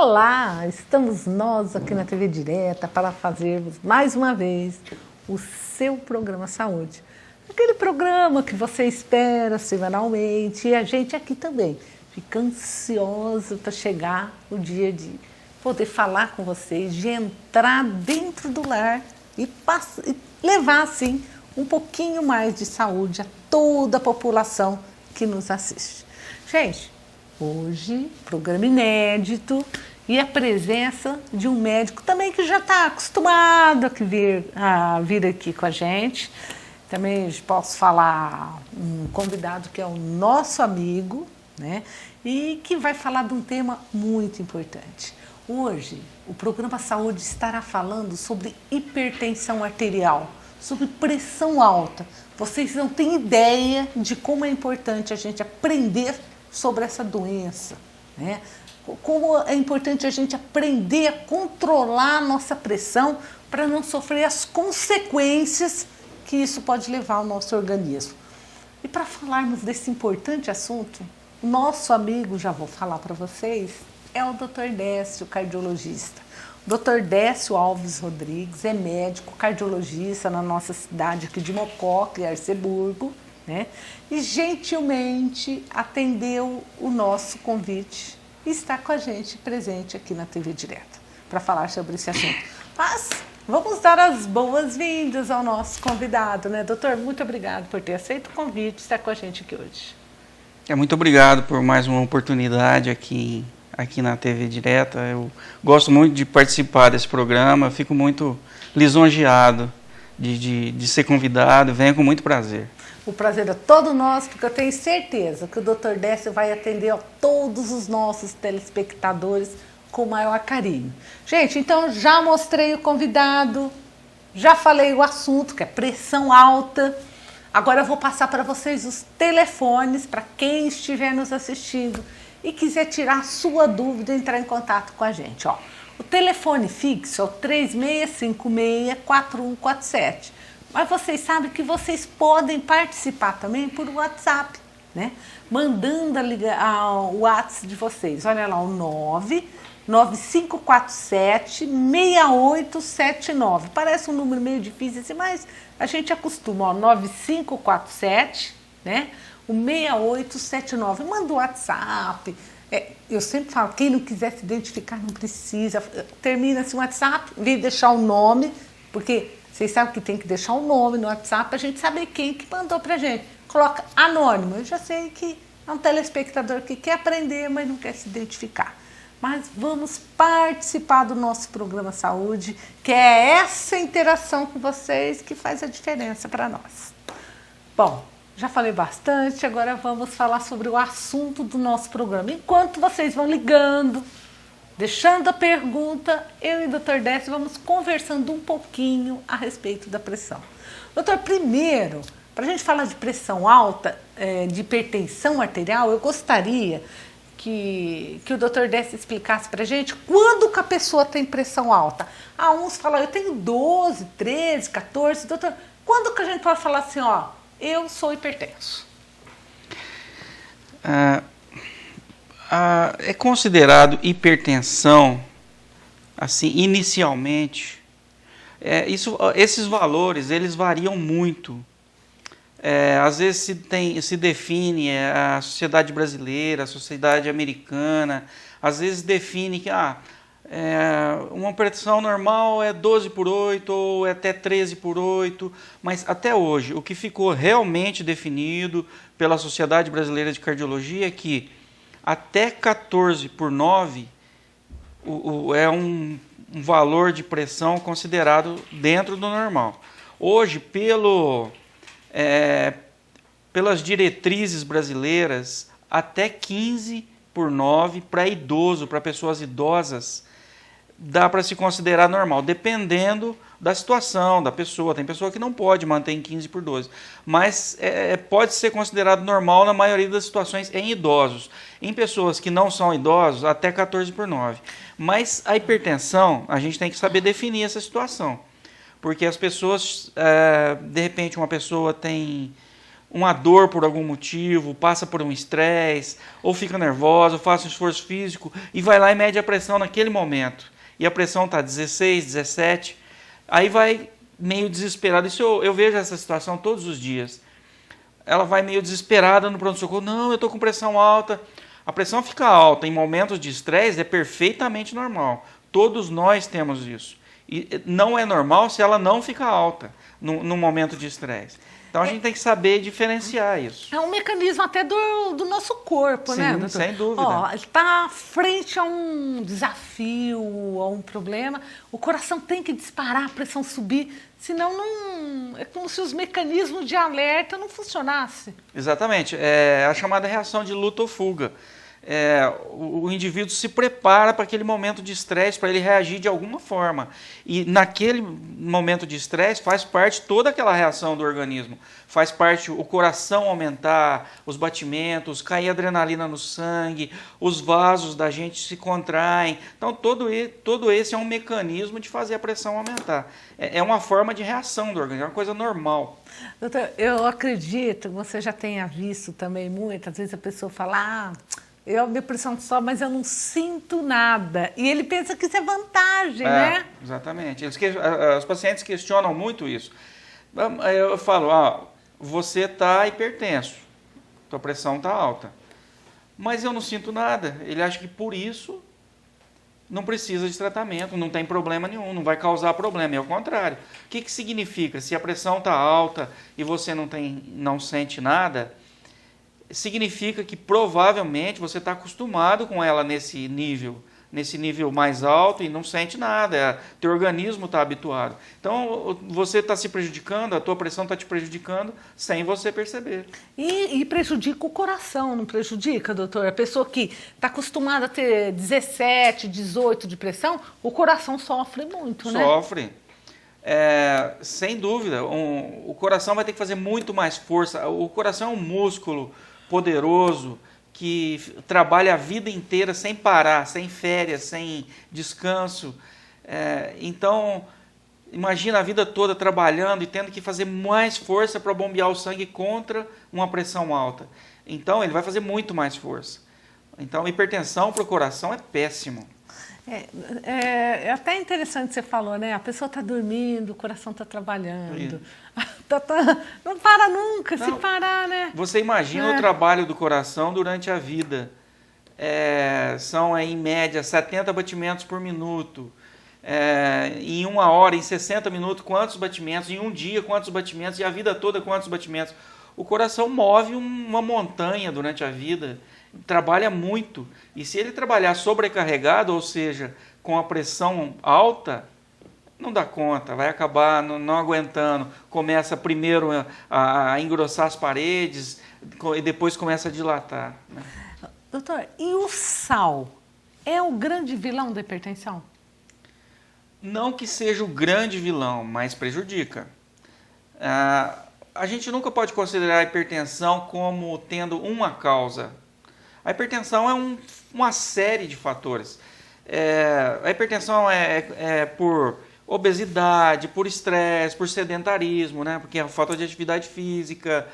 Olá, estamos nós aqui na TV Direta para fazermos mais uma vez o seu programa Saúde. Aquele programa que você espera semanalmente e a gente aqui também fica ansioso para chegar o dia de poder falar com vocês, de entrar dentro do lar e levar assim um pouquinho mais de saúde a toda a população que nos assiste. Gente, hoje, programa inédito e a presença de um médico também que já está acostumado a vir aqui com a gente. Também posso falar um convidado que é o nosso amigo, né? E que vai falar de um tema muito importante. Hoje, o programa Saúde estará falando sobre hipertensão arterial, sobre pressão alta. Vocês não têm ideia de como é importante a gente aprender sobre essa doença, né? Como é importante a gente aprender a controlar a nossa pressão para não sofrer as consequências que isso pode levar ao nosso organismo. E para falarmos desse importante assunto, nosso amigo, já vou falar para vocês, é o Dr. Décio, cardiologista. O Dr. Décio Alves Rodrigues é médico cardiologista na nossa cidade aqui de Mococa e Arceburgo, né? E gentilmente atendeu o nosso convite e está com a gente presente aqui na TV Direta para falar sobre esse assunto. Mas vamos dar as boas-vindas ao nosso convidado, né, doutor? Muito obrigado por ter aceito o convite e estar com a gente aqui hoje. Muito obrigado por mais uma oportunidade aqui na TV Direta. Eu gosto muito de participar desse programa, fico muito lisonjeado de ser convidado, venho com muito prazer. O prazer é todo nosso, porque eu tenho certeza que o Dr. Décio vai atender a todos os nossos telespectadores com o maior carinho. Gente, então já mostrei o convidado, já falei o assunto, que é pressão alta. Agora eu vou passar para vocês os telefones para quem estiver nos assistindo e quiser tirar sua dúvida, entrar em contato com a gente. Ó, o telefone fixo é o 3656-4147. Mas vocês sabem que vocês podem participar também por WhatsApp, né? Mandando o WhatsApp de vocês. Olha lá, o 99547-6879. Parece um número meio difícil assim, mas a gente acostuma, ó, 9547, né? O 6879. Manda o WhatsApp. Eu sempre falo, quem não quiser se identificar não precisa. Termina-se o WhatsApp, vem deixar o nome, porque vocês sabem que tem que deixar o nome no WhatsApp para a gente saber quem que mandou para a gente. Coloca anônimo. Eu já sei que é um telespectador que quer aprender, mas não quer se identificar. Mas vamos participar do nosso programa Saúde, que é essa interação com vocês que faz a diferença para nós. Bom, já falei bastante, agora vamos falar sobre o assunto do nosso programa. Enquanto vocês vão ligando, deixando a pergunta, eu e o Dr. Décio vamos conversando um pouquinho a respeito da pressão. Doutor, primeiro, para a gente falar de pressão alta, de hipertensão arterial, eu gostaria que o Dr. Décio explicasse para a gente quando que a pessoa tem pressão alta. Uns falam, eu tenho 12, 13, 14. Doutor, quando que a gente pode falar assim, ó, eu sou hipertenso? É considerado hipertensão, assim, inicialmente. Esses valores, eles variam muito. Às vezes se define a sociedade brasileira, a sociedade americana, às vezes define que uma pressão normal é 12/8 ou é até 13/8, mas até hoje o que ficou realmente definido pela Sociedade Brasileira de Cardiologia é que até 14/9 é um valor de pressão considerado dentro do normal. Hoje, pelas diretrizes brasileiras, até 15/9 para idoso, para pessoas idosas, dá para se considerar normal, dependendo da situação da pessoa. Tem pessoa que não pode manter em 15/12, mas pode ser considerado normal na maioria das situações em idosos. Em pessoas que não são idosos, até 14/9. Mas a hipertensão, a gente tem que saber definir essa situação, porque as pessoas, de repente uma pessoa tem uma dor por algum motivo, passa por um estresse, ou fica nervosa, ou faz um esforço físico, e vai lá e mede a pressão naquele momento. E a pressão está 16, 17, aí vai meio desesperada. Isso eu vejo essa situação todos os dias. Ela vai meio desesperada no pronto-socorro. Não, eu estou com pressão alta. A pressão fica alta em momentos de estresse é perfeitamente normal. Todos nós temos isso. E não é normal se ela não fica alta no momento de estresse. Então a gente tem que saber diferenciar isso. É um mecanismo até do nosso corpo, Sim, né, doutor? sem dúvida. Ó, está frente a um desafio, a um problema, o coração tem que disparar, a pressão subir, senão não, é como se os mecanismos de alerta não funcionassem. Exatamente. É a chamada reação de luta ou fuga. O indivíduo se prepara para aquele momento de estresse, para ele reagir de alguma forma. E naquele momento de estresse faz parte toda aquela reação do organismo. Faz parte o coração aumentar, os batimentos, cair adrenalina no sangue, os vasos da gente se contraem. Então todo esse é um mecanismo de fazer a pressão aumentar. É uma forma de reação do organismo, é uma coisa normal. Doutor, eu acredito, você já tenha visto também muitas vezes a pessoa falar... minha pressão sobe, mas eu não sinto nada. E ele pensa que isso é vantagem, né? Exatamente. Os pacientes questionam muito isso. Eu falo, você está hipertenso, tua pressão está alta. Mas eu não sinto nada. Ele acha que por isso não precisa de tratamento, não tem problema nenhum, não vai causar problema. É o contrário. O que significa? Se a pressão está alta e você não sente nada... significa que provavelmente você está acostumado com ela nesse nível mais alto e não sente nada, teu organismo está habituado. Então você está se prejudicando, a tua pressão está te prejudicando sem você perceber. E prejudica o coração, não prejudica, doutor? A pessoa que está acostumada a ter 17, 18 de pressão, o coração sofre muito, né? Sofre. Sem dúvida, o coração vai ter que fazer muito mais força. O coração é um músculo poderoso que trabalha a vida inteira sem parar, sem férias, sem descanso. Então, imagina a vida toda trabalhando e tendo que fazer mais força para bombear o sangue contra uma pressão alta. Então, ele vai fazer muito mais força. Então, hipertensão para o coração é péssimo. É até interessante você falou, né? A pessoa está dormindo, o coração está trabalhando. Não para nunca, se parar, né? Você imagina o trabalho do coração durante a vida. São, em média, 70 batimentos por minuto. Em 1 hora, em 60 minutos, quantos batimentos? Em um dia, quantos batimentos? E a vida toda, quantos batimentos? O coração move uma montanha durante a vida. Trabalha muito. E se ele trabalhar sobrecarregado, ou seja, com a pressão alta, não dá conta, vai acabar não aguentando. Começa primeiro a engrossar as paredes e depois começa a dilatar. Né? Doutor, e o sal é o grande vilão da hipertensão? Não que seja o grande vilão, mas prejudica. A gente nunca pode considerar a hipertensão como tendo uma causa. A hipertensão é uma série de fatores. A hipertensão é por obesidade, por estresse, por sedentarismo, né? Porque é falta de atividade física,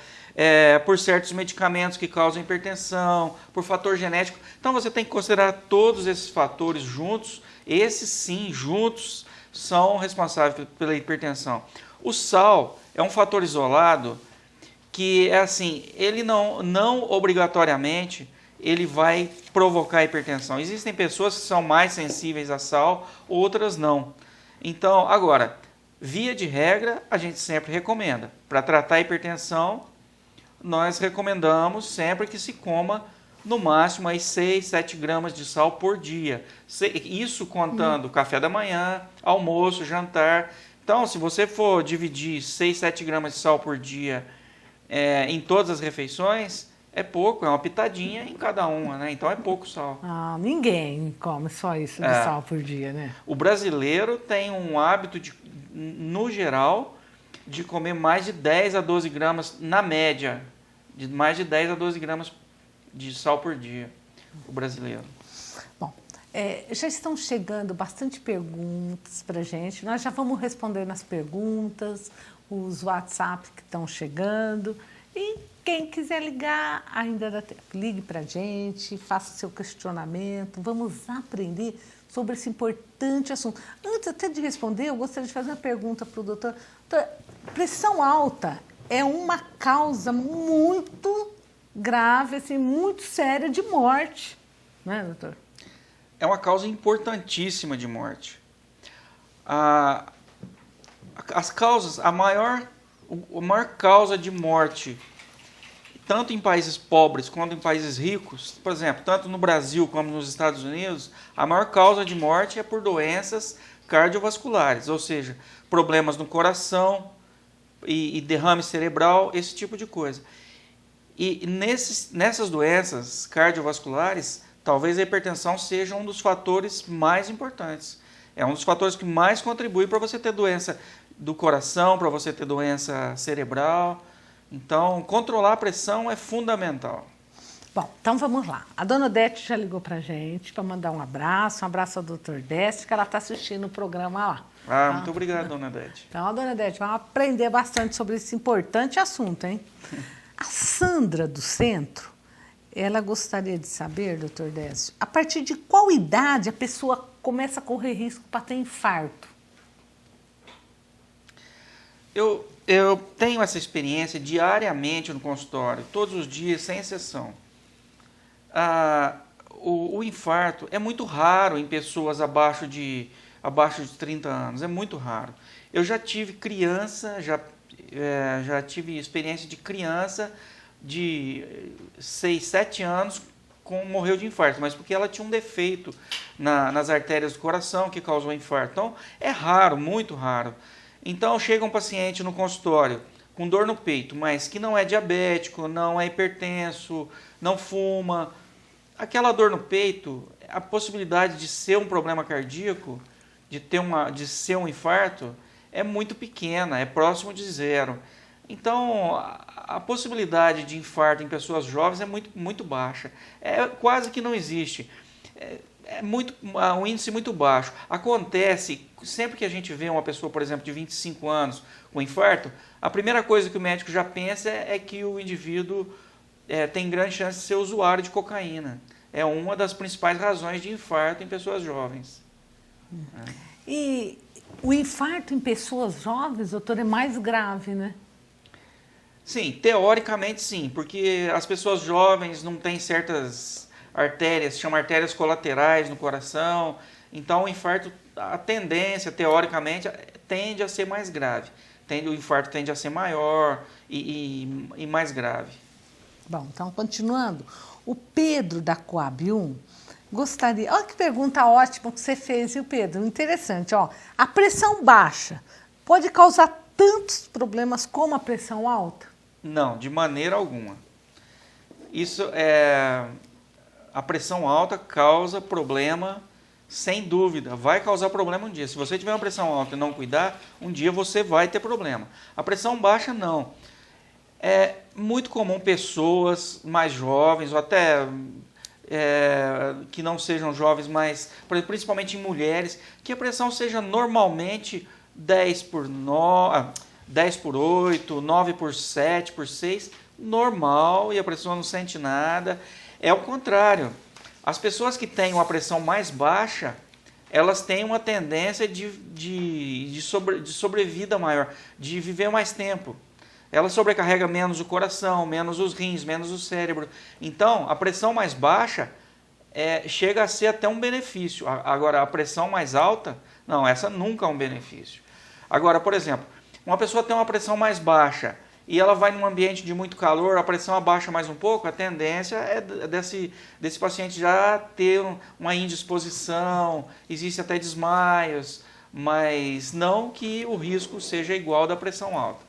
por certos medicamentos que causam hipertensão, por fator genético. Então você tem que considerar todos esses fatores juntos. Esses sim, juntos, são responsáveis pela hipertensão. O sal é um fator isolado que é assim, ele não obrigatoriamente ele vai provocar hipertensão. Existem pessoas que são mais sensíveis a sal, outras não. Então, agora, via de regra, a gente sempre recomenda. Para tratar a hipertensão, nós recomendamos sempre que se coma no máximo aí 6, 7 gramas de sal por dia. Isso contando café da manhã, almoço, jantar. Então, se você for dividir 6, 7 gramas de sal por dia em todas as refeições, é pouco, é uma pitadinha em cada uma, né? Então é pouco sal. Ninguém come só isso de sal por dia, né? O brasileiro tem um hábito, no geral, de comer mais de 10 a 12 gramas, na média, de mais de 10 a 12 gramas de sal por dia, o brasileiro. Bom, já estão chegando bastante perguntas para a gente, nós já vamos responder nas perguntas, os WhatsApp que estão chegando. E quem quiser ligar, ainda dá tempo. Ligue para a gente, faça seu questionamento, vamos aprender sobre esse importante assunto. Antes até de responder, eu gostaria de fazer uma pergunta para o doutor. Doutor, pressão alta é uma causa muito grave, assim, muito séria de morte, né, doutor? É uma causa importantíssima de morte. As causas, a maior causa de morte, tanto em países pobres quanto em países ricos, por exemplo, tanto no Brasil como nos Estados Unidos, a maior causa de morte é por doenças cardiovasculares, ou seja, problemas no coração e derrame cerebral, esse tipo de coisa. E nessas doenças cardiovasculares, talvez a hipertensão seja um dos fatores mais importantes. É um dos fatores que mais contribui para você ter doença do coração, para você ter doença cerebral. Então, controlar a pressão é fundamental. Bom, então vamos lá. A dona Odete já ligou para a gente para mandar um abraço ao doutor Décio, que ela está assistindo o programa lá. Ah, muito obrigado, dona Odete. Então, dona Odete, vamos aprender bastante sobre esse importante assunto, hein? A Sandra do Centro, ela gostaria de saber, doutor Décio, a partir de qual idade a pessoa começa a correr risco para ter infarto? Eu tenho essa experiência diariamente no consultório, todos os dias, sem exceção. O infarto é muito raro em pessoas abaixo de 30 anos, é muito raro. Eu já tive criança, já tive experiência de criança de 6, 7 anos morreu de infarto, mas porque ela tinha um defeito nas artérias do coração que causou infarto. Então, é raro, muito raro. Então, chega um paciente no consultório com dor no peito, mas que não é diabético, não é hipertenso, não fuma. Aquela dor no peito, a possibilidade de ser um problema cardíaco, de ser um infarto, é muito pequena, é próximo de zero. Então, a possibilidade de infarto em pessoas jovens é muito, muito baixa. É quase que não existe. Um índice muito baixo. Acontece, sempre que a gente vê uma pessoa, por exemplo, de 25 anos com infarto, a primeira coisa que o médico já pensa é que o indivíduo tem grande chance de ser usuário de cocaína. É uma das principais razões de infarto em pessoas jovens. E o infarto em pessoas jovens, doutor, é mais grave, né? Sim, teoricamente sim, porque as pessoas jovens não têm certas artérias, chama artérias colaterais no coração, então o infarto, a tendência, teoricamente, tende a ser mais grave. O infarto tende a ser maior e mais grave. Bom, então continuando, o Pedro da Coab 1 gostaria... Olha que pergunta ótima que você fez, viu, Pedro? Interessante, ó. A pressão baixa pode causar tantos problemas como a pressão alta? Não, de maneira alguma. A pressão alta causa problema, sem dúvida, vai causar problema um dia. Se você tiver uma pressão alta e não cuidar, um dia você vai ter problema. A pressão baixa, não. É muito comum pessoas mais jovens, ou até que não sejam jovens, mas principalmente em mulheres, que a pressão seja normalmente 10 por 8, 9 por 7, por 6, normal, e a pessoa não sente nada. É o contrário. As pessoas que têm uma pressão mais baixa, elas têm uma tendência de sobrevida maior, de viver mais tempo. Ela sobrecarrega menos o coração, menos os rins, menos o cérebro. Então, a pressão mais baixa chega a ser até um benefício. Agora, a pressão mais alta, não, essa nunca é um benefício. Agora, por exemplo, uma pessoa tem uma pressão mais baixa e ela vai num ambiente de muito calor, a pressão abaixa mais um pouco, a tendência é desse paciente já ter uma indisposição, existe até desmaios, mas não que o risco seja igual ao da pressão alta.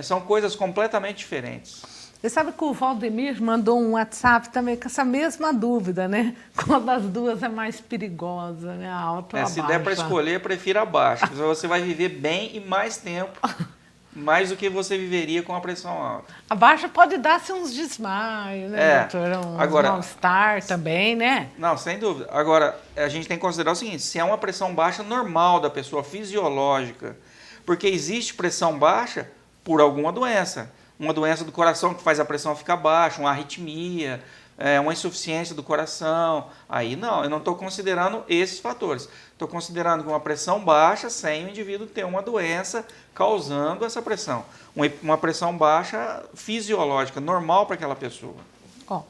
São coisas completamente diferentes. Você sabe que o Valdemir mandou um WhatsApp também com essa mesma dúvida, né? Qual das duas é mais perigosa, né? A alta ou a baixa? Se der para escolher, prefira a baixa. Você vai viver bem e mais tempo, mais do que você viveria com a pressão alta. A baixa pode dar-se uns desmaios, né, doutor? Mal-estar também, né? Não, sem dúvida. Agora, a gente tem que considerar o seguinte, se é uma pressão baixa normal da pessoa, fisiológica, porque existe pressão baixa por alguma doença. uma doença do coração que faz a pressão ficar baixa, uma arritmia, uma insuficiência do coração. Aí não, eu não estou considerando esses fatores. Estou considerando que uma pressão baixa sem o indivíduo ter uma doença causando essa pressão. Uma pressão baixa fisiológica, normal para aquela pessoa. Ó,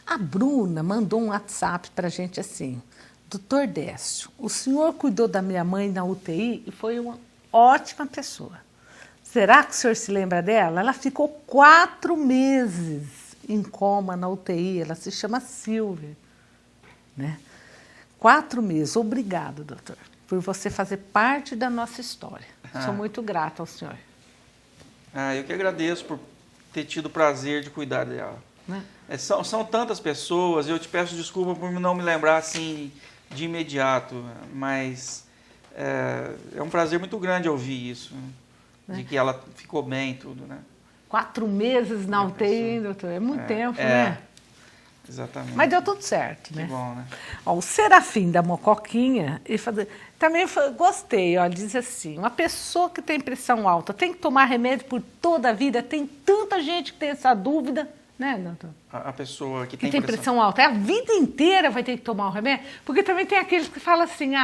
a Bruna mandou um WhatsApp para a gente assim: Doutor Décio, o senhor cuidou da minha mãe na UTI e foi uma ótima pessoa. Será que o senhor se lembra dela? Ela ficou 4 meses em coma na UTI, ela se chama Silvia. Né? 4 meses. Obrigado, doutor, por você fazer parte da nossa história. Sou muito grata ao senhor. Eu que agradeço por ter tido o prazer de cuidar dela. Né? São tantas pessoas, eu te peço desculpa por não me lembrar assim de imediato, mas é um prazer muito grande ouvir isso, né? De que ela ficou bem e tudo, né? 4 meses na UTI, doutor, é muito tempo, né? Exatamente. Mas deu tudo certo, né? Que bom, né? Ó, o Serafim da Mocoquinha, também gostei, ó, diz assim: uma pessoa que tem pressão alta tem que tomar remédio por toda a vida? Tem tanta gente que tem essa dúvida, né, doutor? A pessoa que tem pressão alta, a vida inteira vai ter que tomar o remédio? Porque também tem aqueles que falam assim: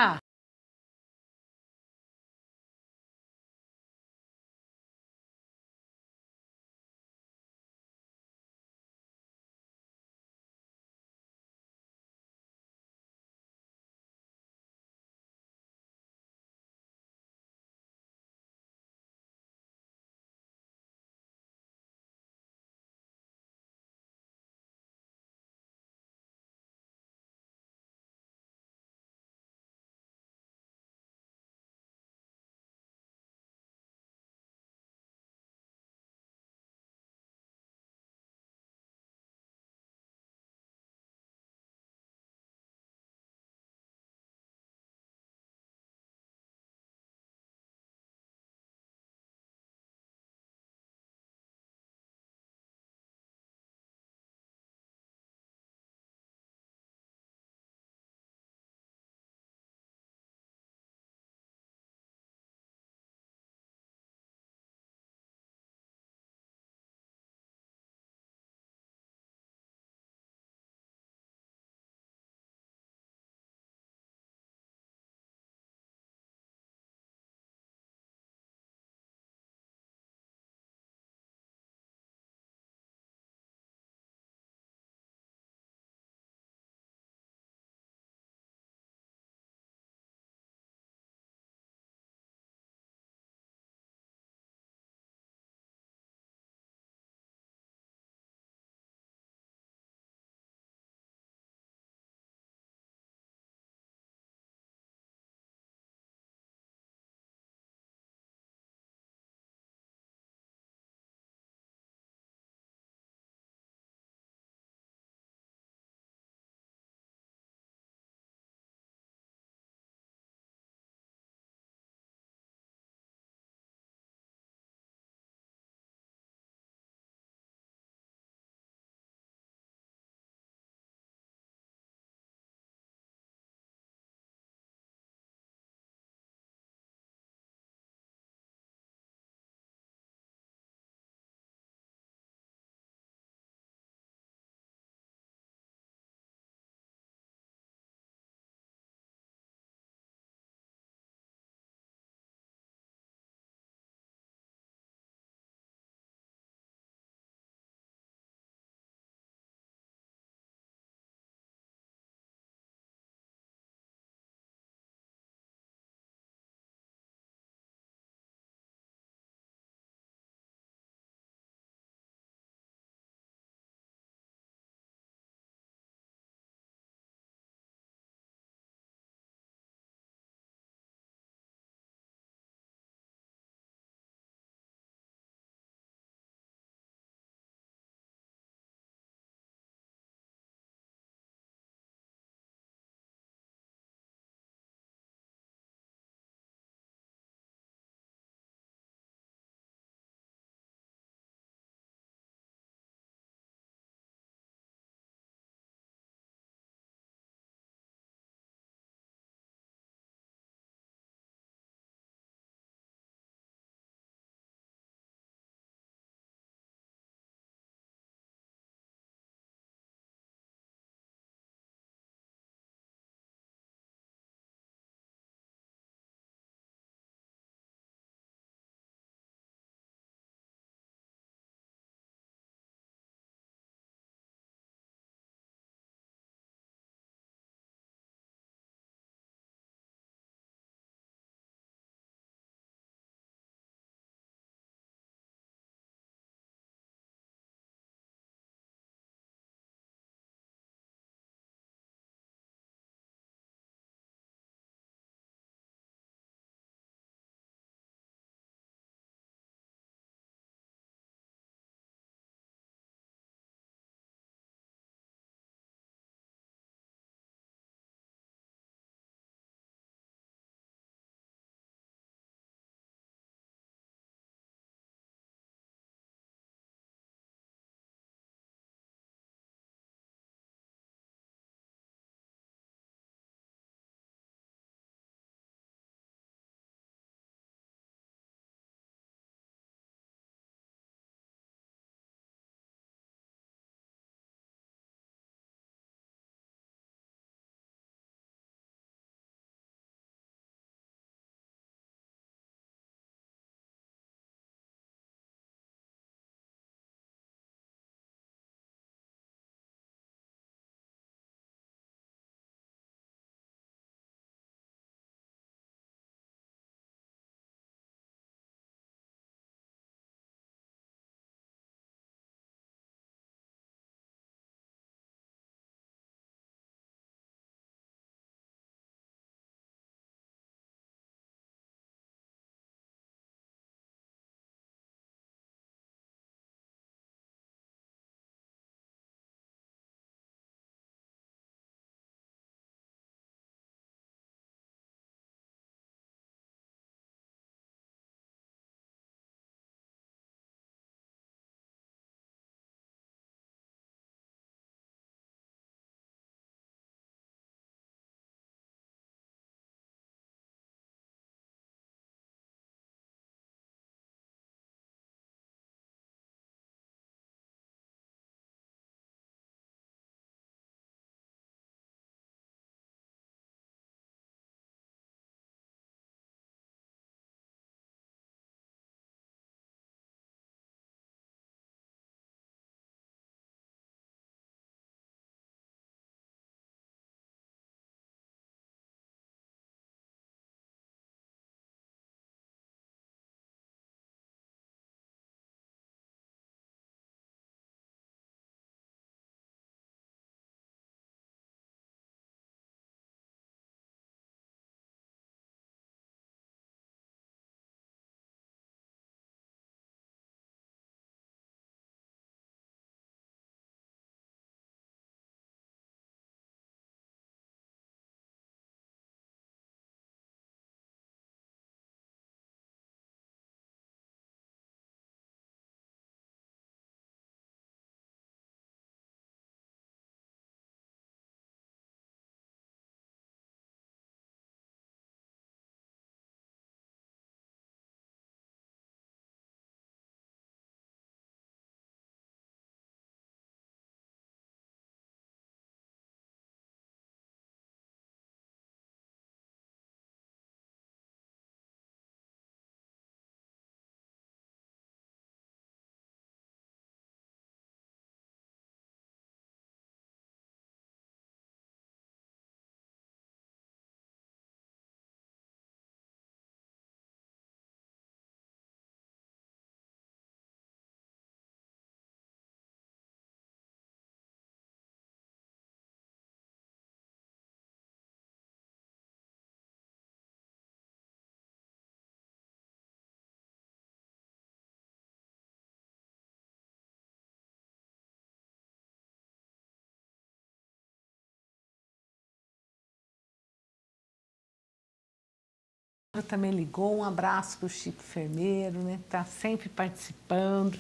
também ligou, um abraço para o Chico Enfermeiro, né? Está sempre participando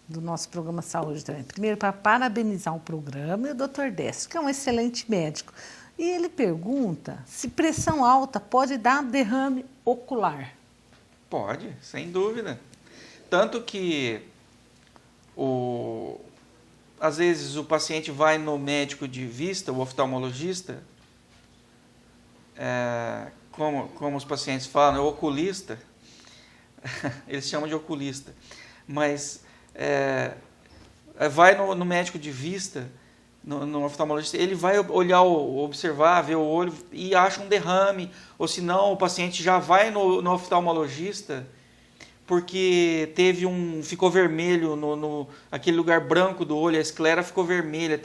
do nosso programa Saúde também. Primeiro, para parabenizar o programa e o Dr. Décio, que é um excelente médico. E ele pergunta se pressão alta pode dar derrame ocular. Pode, sem dúvida. Tanto que, às vezes, o paciente vai no médico de vista, o oftalmologista, como os pacientes falam, é o oculista, eles chamam de oculista, mas vai no médico de vista, no oftalmologista, ele vai olhar, observar, ver o olho e acha um derrame, ou se não, o paciente já vai no oftalmologista porque ficou vermelho aquele lugar branco do olho, a esclera ficou vermelha,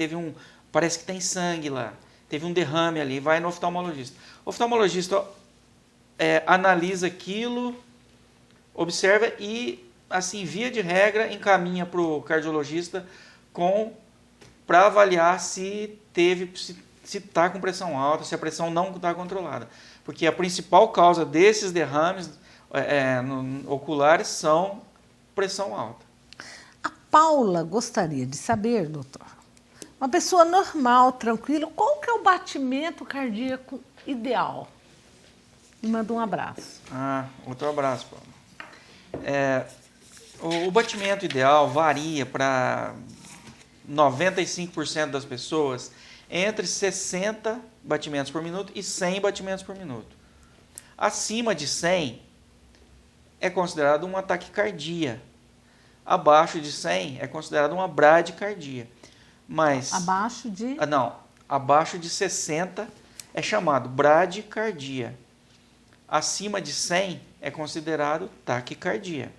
parece que tem sangue lá, teve um derrame ali, vai no oftalmologista. O oftalmologista analisa aquilo, observa e, assim, via de regra, encaminha para o cardiologista para avaliar se está com pressão alta, se a pressão não está controlada. Porque a principal causa desses derrames oculares são pressão alta. A Paula gostaria de saber, doutor, uma pessoa normal, tranquila, qual que é o batimento cardíaco ideal? E manda um abraço. Outro abraço, Paula. O batimento ideal varia para 95% das pessoas entre 60 batimentos por minuto e 100 batimentos por minuto. Acima de 100 é considerado uma taquicardia. Abaixo de 100 é considerado uma bradicardia. Mas abaixo de 60 é chamado bradicardia. Acima de 100 é considerado taquicardia.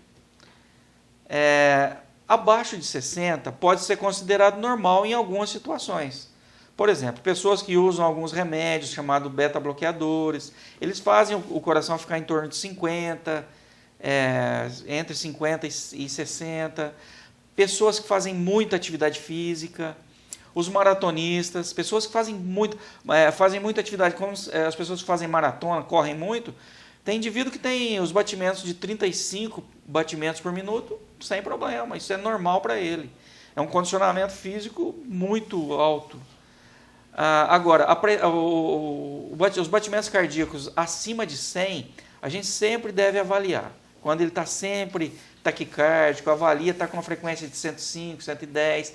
Abaixo de 60 pode ser considerado normal em algumas situações. Por exemplo, pessoas que usam alguns remédios chamados beta-bloqueadores, eles fazem o coração ficar em torno de 50, entre 50 e 60. Pessoas que fazem muita atividade física, os maratonistas, pessoas que fazem muita atividade, como as pessoas que fazem maratona, correm muito. Tem indivíduo que tem os batimentos de 35 batimentos por minuto sem problema, isso é normal para ele. É um condicionamento físico muito alto. Agora, os batimentos cardíacos acima de 100, a gente sempre deve avaliar. Quando ele está sempre taquicárdico, avalia, está com uma frequência de 105, 110,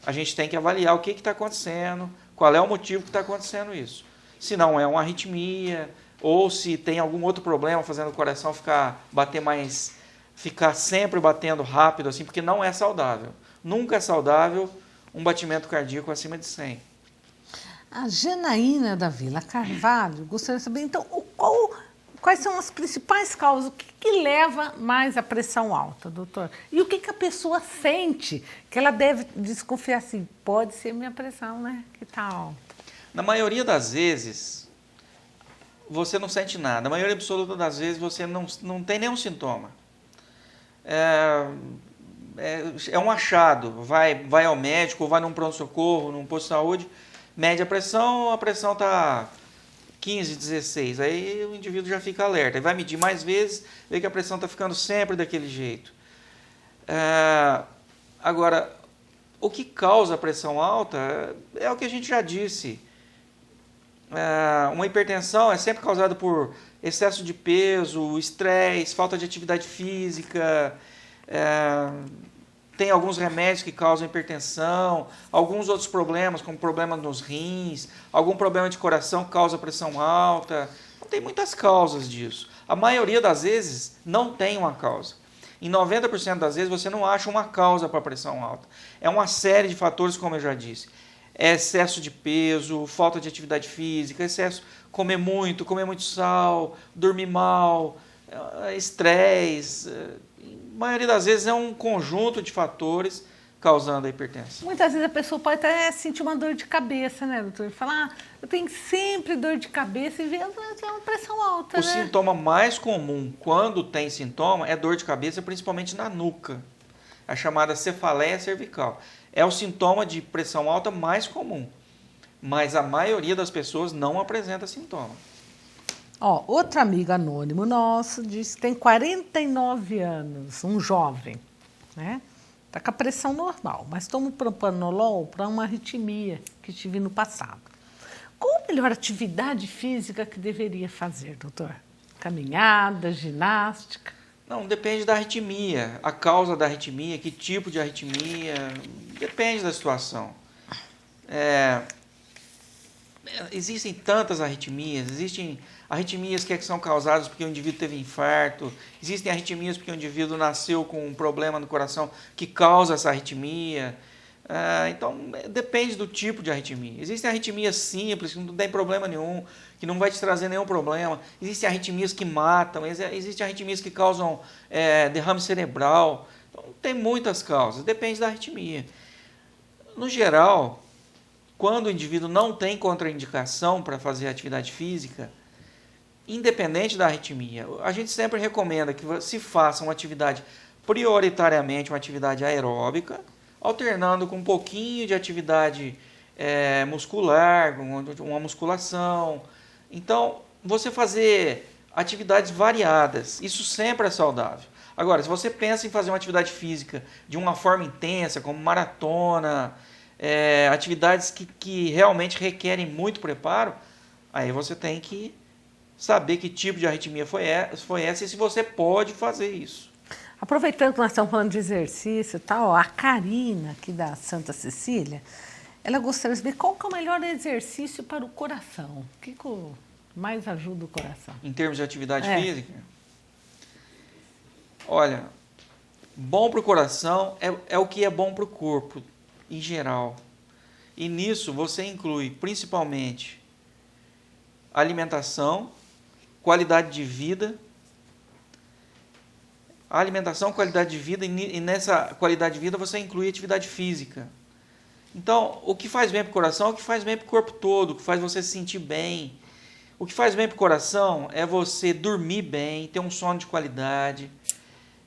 a gente tem que avaliar o que está acontecendo, qual é o motivo que está acontecendo isso. Se não é uma arritmia, ou se tem algum outro problema fazendo o coração ficar sempre batendo rápido, assim, porque não é saudável. Nunca é saudável um batimento cardíaco acima de 100. A Janaína da Vila Carvalho gostaria de saber, então, quais são as principais causas, o que leva mais à pressão alta, doutor? E o que a pessoa sente que ela deve desconfiar assim, pode ser minha pressão, né, que está alta? Na maioria das vezes, você não sente nada. Na maioria absoluta das vezes, você não tem nenhum sintoma. É um achado. Vai ao médico, ou vai num pronto-socorro, num posto de saúde, mede a pressão está 15, 16. Aí o indivíduo já fica alerta. Ele vai medir mais vezes, vê que a pressão está ficando sempre daquele jeito. Agora, o que causa a pressão alta é o que a gente já disse. Uma hipertensão é sempre causada por excesso de peso, estresse, falta de atividade física, tem alguns remédios que causam hipertensão, alguns outros problemas, como problema nos rins, algum problema de coração que causa pressão alta. Tem muitas causas disso. A maioria das vezes não tem uma causa. Em 90% das vezes você não acha uma causa para a pressão alta. É uma série de fatores, como eu já disse. Excesso de peso, falta de atividade física, comer muito sal, dormir mal, estresse. A maioria das vezes é um conjunto de fatores causando a hipertensão. Muitas vezes a pessoa pode até sentir uma dor de cabeça, né, doutor? Falar, eu tenho sempre dor de cabeça e vê uma pressão alta, O sintoma mais comum quando tem sintoma é dor de cabeça, principalmente na nuca, a chamada cefaleia cervical. É o sintoma de pressão alta mais comum, mas a maioria das pessoas não apresenta sintoma. Ó, outro amigo anônimo nosso disse que tem 49 anos, um jovem, né? Está com a pressão normal, mas toma propanolol para uma arritmia que tive no passado. Qual a melhor atividade física que deveria fazer, doutor? Caminhada, ginástica? Não, depende da arritmia, a causa da arritmia, que tipo de arritmia, depende da situação. Existem tantas arritmias, existem arritmias que são causadas porque o indivíduo teve infarto, existem arritmias porque o indivíduo nasceu com um problema no coração que causa essa arritmia. Então, depende do tipo de arritmia. Existem arritmias simples, que não tem problema nenhum, que não vai te trazer nenhum problema. Existem arritmias que matam, existem arritmias que causam derrame cerebral. Então, tem muitas causas, depende da arritmia. No geral, quando o indivíduo não tem contraindicação para fazer atividade física, independente da arritmia, a gente sempre recomenda que se faça uma atividade, prioritariamente uma atividade aeróbica, alternando com um pouquinho de atividade muscular, uma musculação. Então, você fazer atividades variadas, isso sempre é saudável. Agora, se você pensa em fazer uma atividade física de uma forma intensa, como maratona, atividades que realmente requerem muito preparo, aí você tem que saber que tipo de arritmia foi essa e se você pode fazer isso. Aproveitando que nós estamos falando de exercício e tal, a Karina, aqui da Santa Cecília, ela gostaria de saber qual que é o melhor exercício para o coração. O que mais ajuda o coração? Em termos de atividade física? Olha, bom para o coração é o que é bom para o corpo, em geral. E nisso você inclui principalmente alimentação, qualidade de vida. A alimentação, qualidade de vida, e nessa qualidade de vida você inclui atividade física. Então, o que faz bem para o coração é o que faz bem para o corpo todo, o que faz você se sentir bem. O que faz bem para o coração é você dormir bem, ter um sono de qualidade,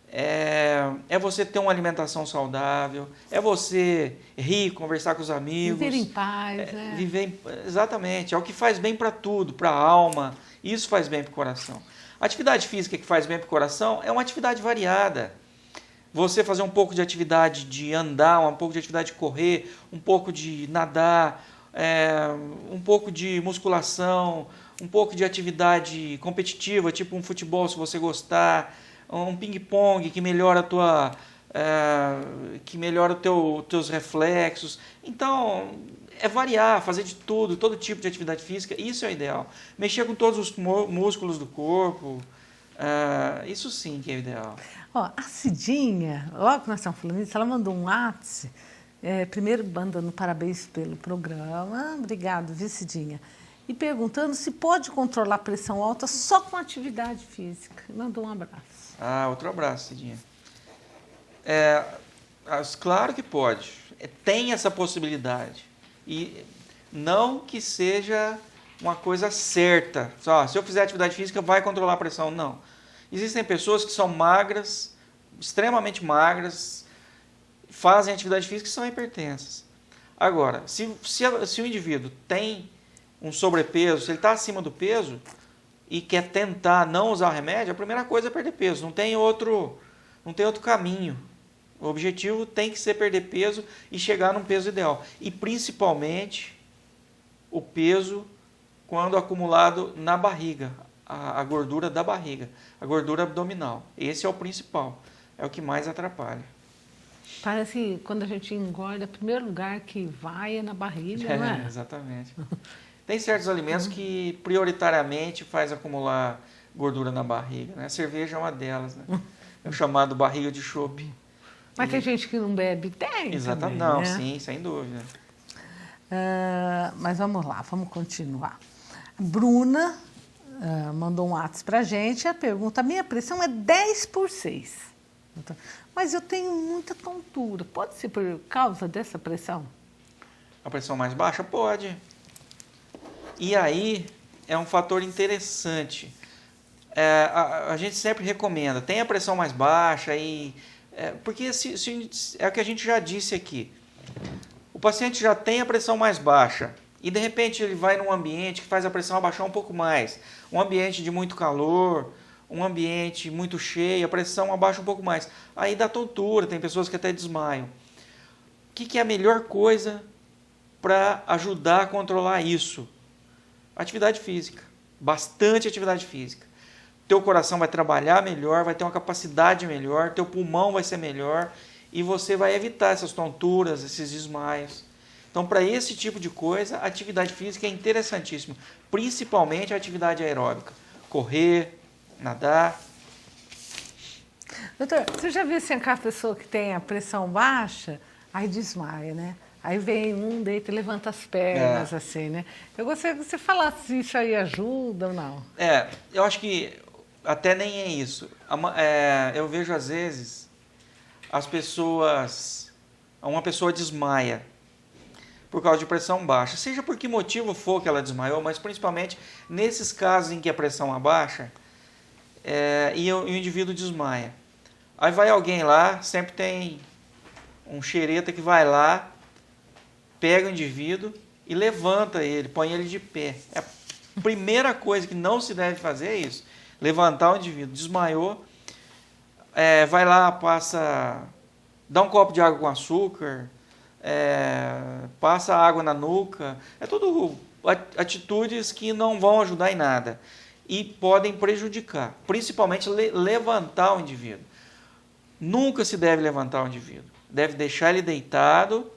é você ter uma alimentação saudável, é você rir, conversar com os amigos. Viver em paz. Exatamente, é o que faz bem para tudo, para a alma, isso faz bem para o coração. A atividade física que faz bem para o coração é uma atividade variada. Você fazer um pouco de atividade de andar, um pouco de atividade de correr, um pouco de nadar, um pouco de musculação, um pouco de atividade competitiva, tipo um futebol se você gostar, um ping-pong que melhora os teus reflexos. Então, variar, fazer de tudo, todo tipo de atividade física, isso é o ideal. Mexer com todos os músculos do corpo, isso sim que é o ideal. Ó, a Cidinha, logo que nós estamos falando isso, ela mandou um WhatsApp, primeiro mandando parabéns pelo programa, obrigado, viu, Cidinha? E perguntando se pode controlar a pressão alta só com atividade física. Mandou um abraço. Outro abraço, Cidinha. Claro que pode, tem essa possibilidade. E não que seja uma coisa certa. Se eu fizer atividade física, vai controlar a pressão. Não. Existem pessoas que são magras, extremamente magras, fazem atividade física e são hipertensas. Agora, se o indivíduo tem um sobrepeso, se ele está acima do peso e quer tentar não usar o remédio, a primeira coisa é perder peso. Não tem outro caminho. O objetivo tem que ser perder peso e chegar num peso ideal. E principalmente o peso quando acumulado na barriga, a gordura da barriga, a gordura abdominal. Esse é o principal, é o que mais atrapalha. Parece que quando a gente engorda, o primeiro lugar que vai é na barriga, não é? Exatamente. Tem certos alimentos que prioritariamente faz acumular gordura na barriga, né? A cerveja é uma delas, né? É o chamado barriga de chope. Mas tem gente que não bebe? Tem. Exatamente. Também, não, né? Sim, sem dúvida. Mas vamos lá, vamos continuar. A Bruna mandou um WhatsApp para a gente. A pergunta: a minha pressão é 10/6. Mas eu tenho muita tontura. Pode ser por causa dessa pressão? A pressão mais baixa? Pode. E aí é um fator interessante. A gente sempre recomenda, tem a pressão mais baixa, porque é o que a gente já disse aqui. O paciente já tem a pressão mais baixa e de repente ele vai num ambiente que faz a pressão abaixar um pouco mais, um ambiente de muito calor, um ambiente muito cheio, a pressão abaixa um pouco mais, aí dá tontura, tem pessoas que até desmaiam. O que é a melhor coisa para ajudar a controlar isso? Atividade física, bastante atividade física. Teu coração vai trabalhar melhor, vai ter uma capacidade melhor, teu pulmão vai ser melhor e você vai evitar essas tonturas, esses desmaios. Então, para esse tipo de coisa, a atividade física é interessantíssima, principalmente a atividade aeróbica. Correr, nadar. Doutor, você já viu assim, aquela pessoa que tem a pressão baixa, aí desmaia, né? Aí vem um, deita e levanta as pernas, assim, né? Eu gostaria que você falasse se isso aí ajuda ou não. Eu acho que até nem é isso. Eu vejo às vezes uma pessoa desmaia por causa de pressão baixa, seja por que motivo for que ela desmaiou, mas principalmente nesses casos em que a pressão abaixa e o indivíduo desmaia. Aí vai alguém lá, sempre tem um xereta que vai lá, pega o indivíduo e levanta ele, põe ele de pé. A primeira coisa que não se deve fazer é isso, levantar o indivíduo. Desmaiou, vai lá, dá um copo de água com açúcar, passa água na nuca. É tudo atitudes que não vão ajudar em nada e podem prejudicar, principalmente levantar o indivíduo. Nunca se deve levantar o indivíduo, deve deixar ele deitado.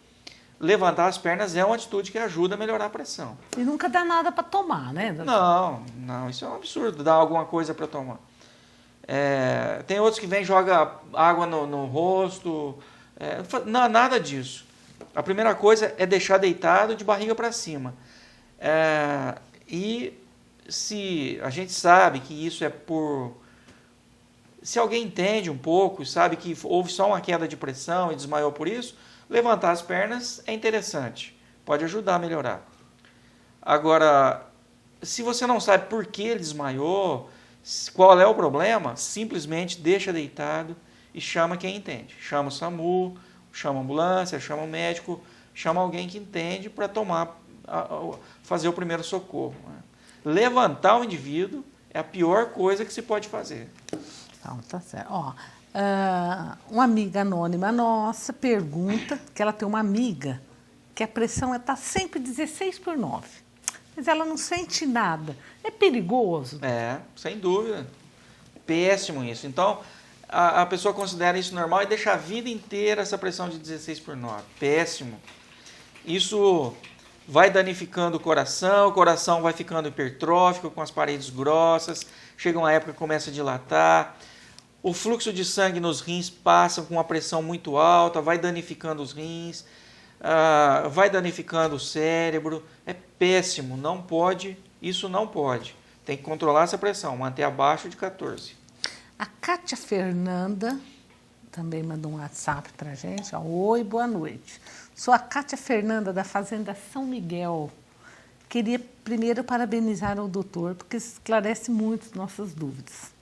Levantar as pernas é uma atitude que ajuda a melhorar a pressão. E nunca dá nada para tomar, né, doutor? Não, isso é um absurdo, dar alguma coisa para tomar. Tem outros que vêm e jogam água no rosto, não, nada disso. A primeira coisa é deixar deitado de barriga para cima. E se a gente sabe que isso é por... Se alguém entende um pouco, sabe que houve só uma queda de pressão e desmaiou por isso, levantar as pernas é interessante, pode ajudar a melhorar. Agora, se você não sabe por que ele desmaiou, qual é o problema, simplesmente deixa deitado e chama quem entende. Chama o SAMU, chama a ambulância, chama o médico, chama alguém que entende para fazer o primeiro socorro. Levantar o indivíduo é a pior coisa que se pode fazer. Então, tá certo. Uma amiga anônima nossa pergunta que ela tem uma amiga que a pressão está sempre 16/9, mas ela não sente nada. É perigoso? Sem dúvida. Péssimo isso. Então, a pessoa considera isso normal e deixa a vida inteira essa pressão de 16/9. Péssimo. Isso vai danificando o coração vai ficando hipertrófico, com as paredes grossas, chega uma época que começa a dilatar. O fluxo de sangue nos rins passa com uma pressão muito alta, vai danificando os rins, vai danificando o cérebro. É péssimo, não pode, isso não pode. Tem que controlar essa pressão, manter abaixo de 14. A Kátia Fernanda também mandou um WhatsApp para a gente. Oi, boa noite. Sou a Kátia Fernanda da Fazenda São Miguel. Queria primeiro parabenizar o doutor, porque esclarece muito nossas dúvidas.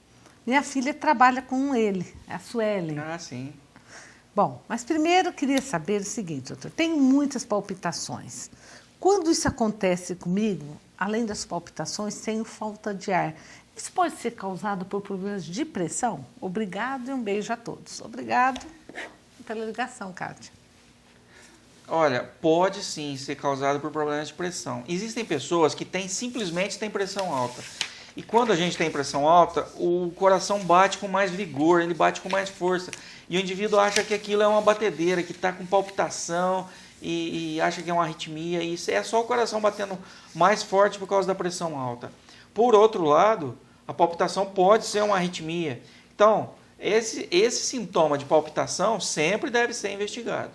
Minha filha trabalha com ele, a Suelen. Sim. Bom, mas primeiro eu queria saber o seguinte, doutor. Tenho muitas palpitações. Quando isso acontece comigo, além das palpitações, tenho falta de ar. Isso pode ser causado por problemas de pressão? Obrigado e um beijo a todos. Obrigado pela ligação, Kátia. Olha, pode sim ser causado por problemas de pressão. Existem pessoas que simplesmente têm pressão alta. E quando a gente tem pressão alta, o coração bate com mais vigor, ele bate com mais força. E o indivíduo acha que aquilo é uma batedeira, que está com palpitação e acha que é uma arritmia. E isso é só o coração batendo mais forte por causa da pressão alta. Por outro lado, a palpitação pode ser uma arritmia. Então, esse sintoma de palpitação sempre deve ser investigado.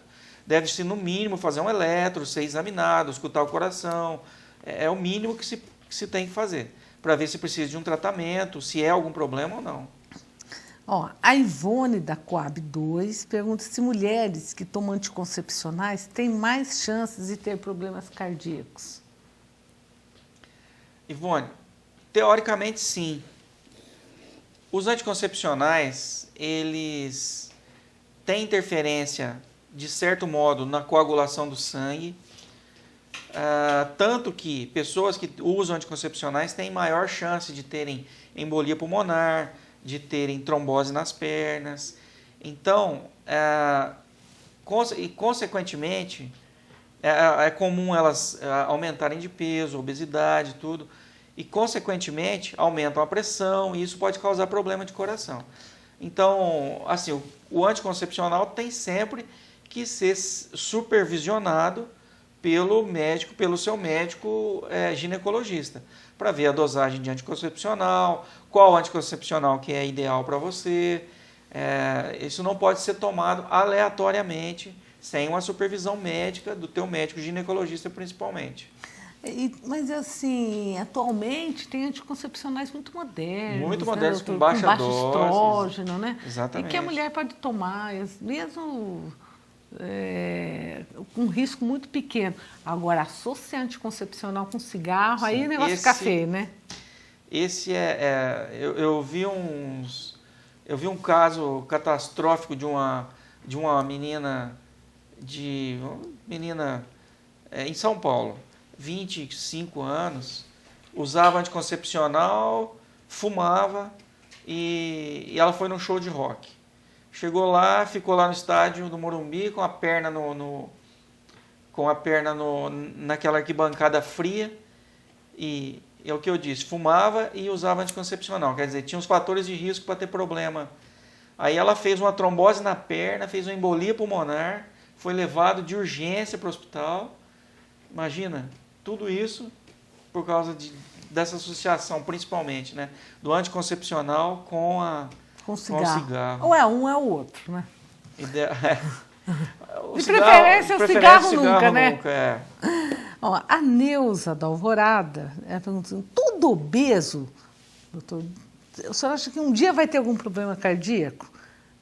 Deve-se, no mínimo, fazer um eletro, ser examinado, escutar o coração. É o mínimo que se tem que fazer, para ver se precisa de um tratamento, se é algum problema ou não. A Ivone, da Coab 2, pergunta se mulheres que tomam anticoncepcionais têm mais chances de ter problemas cardíacos. Ivone, teoricamente sim. Os anticoncepcionais, eles têm interferência, de certo modo, na coagulação do sangue. Tanto que pessoas que usam anticoncepcionais têm maior chance de terem embolia pulmonar, de terem trombose nas pernas. Então, consequentemente, é comum elas aumentarem de peso, obesidade, tudo. E, consequentemente, aumentam a pressão e isso pode causar problema de coração. Então, assim, o anticoncepcional tem sempre que ser supervisionado pelo médico, pelo seu médico ginecologista, para ver a dosagem de anticoncepcional, qual anticoncepcional que é ideal para você. Isso não pode ser tomado aleatoriamente, sem uma supervisão médica do teu médico ginecologista principalmente. Mas assim, atualmente tem anticoncepcionais muito modernos. Muito modernos, né, com baixa dose. estrógeno, né? Exatamente. E que a mulher pode tomar, mesmo com um risco muito pequeno. Agora, associar anticoncepcional com cigarro, sim, aí o negócio fica feio, né? Eu vi um caso catastrófico de uma menina em São Paulo, 25 anos, usava anticoncepcional, fumava e ela foi num show de rock. Chegou lá, ficou lá no estádio do Morumbi com a perna naquela arquibancada fria e é o que eu disse, fumava e usava anticoncepcional, quer dizer, tinha os fatores de risco para ter problema. Aí ela fez uma trombose na perna, fez uma embolia pulmonar, foi levado de urgência para o hospital. Imagina, tudo isso por causa dessa associação, principalmente, né, do anticoncepcional com o cigarro. Ou é um, é o outro, né? De preferência, o cigarro nunca, né? Nunca, Ó, a Neuza da Alvorada, ela pergunta assim, todo obeso, doutor, o senhor acha que um dia vai ter algum problema cardíaco?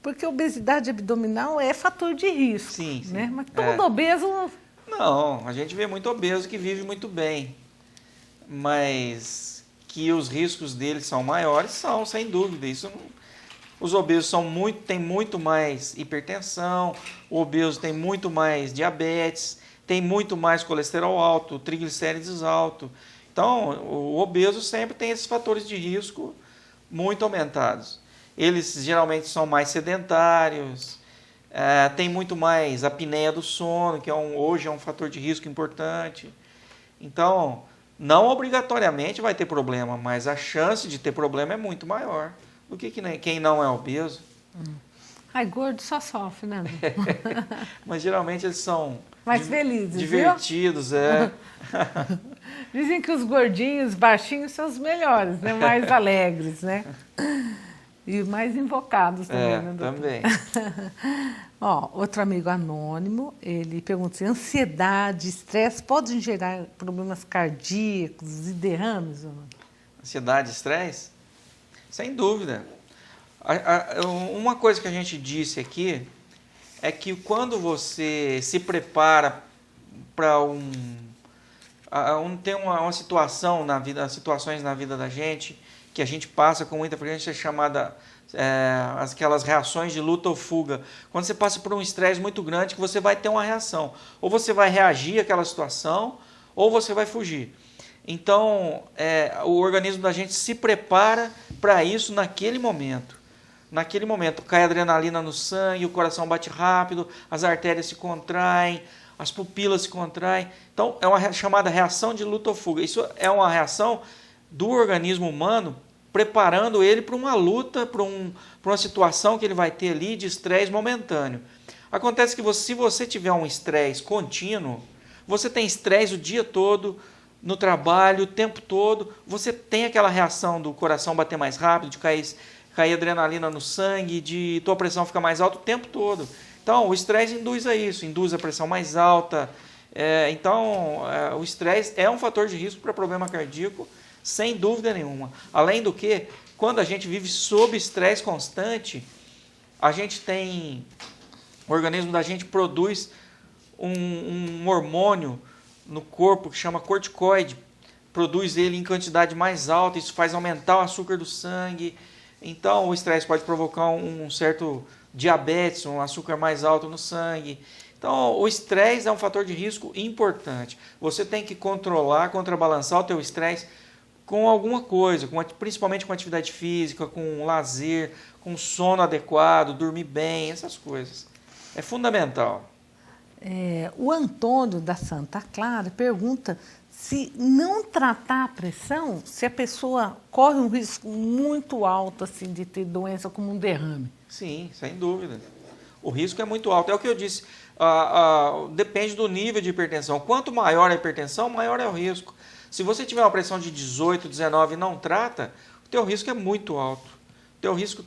Porque a obesidade abdominal é fator de risco, sim, né? Mas todo obeso... Não, a gente vê muito obeso que vive muito bem, mas que os riscos deles são maiores, são, sem dúvida. Os obesos têm muito mais hipertensão, o obeso tem muito mais diabetes, tem muito mais colesterol alto, triglicérides alto. Então, o obeso sempre tem esses fatores de risco muito aumentados. Eles geralmente são mais sedentários, tem muito mais apneia do sono, que hoje é um fator de risco importante. Então, não obrigatoriamente vai ter problema, mas a chance de ter problema é muito maior do que quem não é obeso. Ai, gordo só sofre, né? Mas geralmente eles são mais felizes, divertidos, Dizem que os gordinhos, baixinhos são os melhores, né? Mais alegres, né? E mais invocados também, né, doutor? Também. Ó, outro amigo anônimo, ele pergunta se ansiedade, estresse podem gerar problemas cardíacos e derrames? Ansiedade, estresse? Sem dúvida. Uma coisa que a gente disse aqui é que quando você se prepara para tem uma situação na vida, situações na vida da gente que a gente passa com muita frequência, chamada aquelas reações de luta ou fuga. Quando você passa por um estresse muito grande, que você vai ter uma reação. Ou você vai reagir àquela situação, ou você vai fugir. Então, o organismo da gente se prepara para isso naquele momento. Naquele momento, cai adrenalina no sangue, o coração bate rápido, as artérias se contraem, as pupilas se contraem. Então, é uma chamada reação de luta ou fuga. Isso é uma reação do organismo humano preparando ele para uma luta, para uma situação que ele vai ter ali de estresse momentâneo. Acontece que se você tiver um estresse contínuo, você tem estresse o dia todo, no trabalho, o tempo todo, você tem aquela reação do coração bater mais rápido, de cair adrenalina no sangue, de tua pressão ficar mais alta o tempo todo. Então, o estresse induz a isso, induz a pressão mais alta. O estresse é um fator de risco para problema cardíaco, sem dúvida nenhuma. Além do que, quando a gente vive sob estresse constante, o organismo da gente produz um hormônio no corpo que chama corticoide, produz ele em quantidade mais alta, isso faz aumentar o açúcar do sangue. Então, o estresse pode provocar um certo diabetes, um açúcar mais alto no sangue. Então, o estresse é um fator de risco importante. Você tem que controlar, contrabalançar o teu estresse com alguma coisa, principalmente com atividade física, com lazer, com sono adequado, dormir bem, essas coisas. É fundamental. O Antônio da Santa Clara pergunta se não tratar a pressão, se a pessoa corre um risco muito alto assim, de ter doença como um derrame. Sim, sem dúvida. O risco é muito alto. É o que eu disse, depende do nível de hipertensão. Quanto maior a hipertensão, maior é o risco. Se você tiver uma pressão de 18, 19 e não trata, o teu risco é muito alto. O teu risco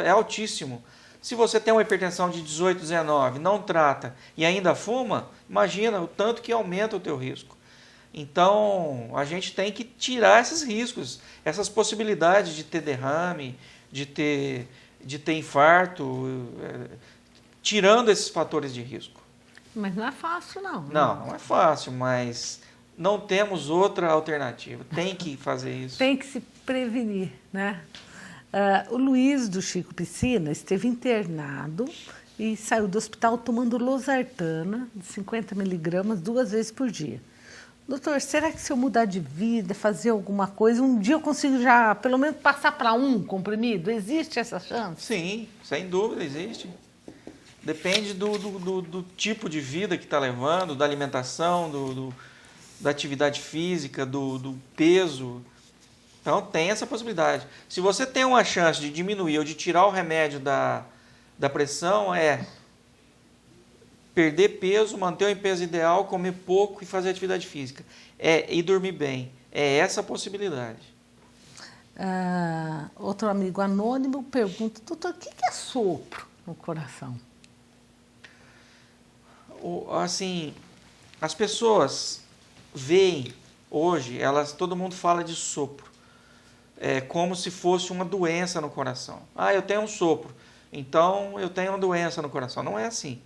é altíssimo. Se você tem uma hipertensão de 18, 19, não trata e ainda fuma, imagina o tanto que aumenta o teu risco. Então, a gente tem que tirar esses riscos, essas possibilidades de ter derrame, de ter infarto, tirando esses fatores de risco. Mas não é fácil, não. Não é fácil, mas não temos outra alternativa. Tem que fazer isso. Tem que se prevenir, né? O Luiz do Chico Piscina esteve internado e saiu do hospital tomando losartana de 50 miligramas 2 vezes por dia. Doutor, será que se eu mudar de vida, fazer alguma coisa, um dia eu consigo já, pelo menos, passar para um comprimido? Existe essa chance? Sim, sem dúvida existe. Depende do tipo de vida que está levando, da alimentação, da atividade física, do peso. Então tem essa possibilidade. Se você tem uma chance de diminuir ou de tirar o remédio da pressão, perder peso, manter o peso ideal, comer pouco e fazer atividade física. E dormir bem. É essa a possibilidade. Outro amigo anônimo pergunta, doutor, o que é sopro no coração? Assim, as pessoas veem hoje, todo mundo fala de sopro. É como se fosse uma doença no coração. Eu tenho um sopro, então eu tenho uma doença no coração. Não é assim.